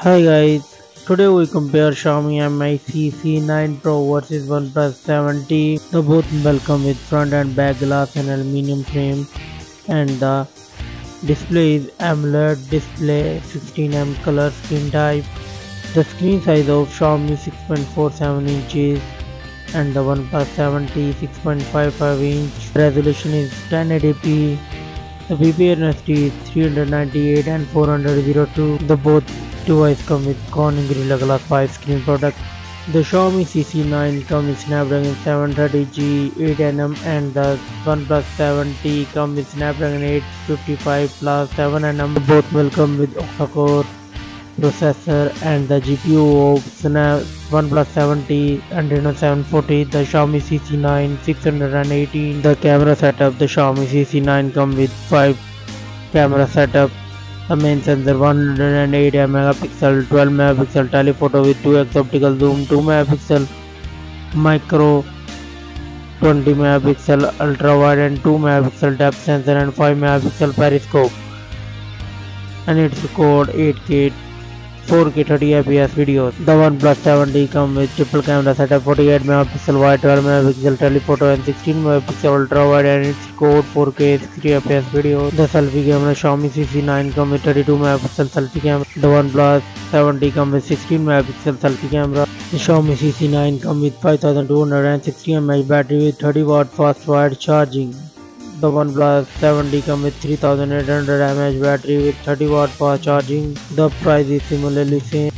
Hi guys, today we compare Xiaomi Mi CC9 Pro versus OnePlus 7T. The both welcome with front and back glass and aluminium frame, and the display is AMOLED display 16 color screen type. The screen size of Xiaomi 6.47 inches and the OnePlus 7T 6.55 inch. Resolution is 1080p. The PPI density is 398 and 402. The both devices come with Corning Gorilla Glass 5 screen product. The Xiaomi CC9 comes with Snapdragon 730G 8nm and the OnePlus 7T comes with Snapdragon 855 plus 7nm. Both will come with octa-core processor and the GPU of OnePlus 7T Adreno 740. The Xiaomi CC9 618. The camera setup. The Xiaomi CC9 comes with 5 camera setup. The main sensor 108 megapixel, 12 megapixel telephoto with 2x optical zoom, 2 megapixel micro, 20 megapixel ultra wide and 2 megapixel depth sensor and 5 megapixel periscope, and it's record 8K 4K 30 fps videos. The OnePlus 7T comes with triple camera setup, 48 megapixel wide, 12 megapixel telephoto and 16 megapixel ultra wide, and it's code 4K 60 fps video. The selfie camera Xiaomi CC9 comes with 32 megapixel selfie camera. The OnePlus 7T comes with 16 megapixel selfie camera. The Xiaomi CC9 comes with 5260 mAh battery with 30 watt fast wire charging. The OnePlus 7T comes with 3800 mAh battery with 30 watt fast charging. The price is similarly same.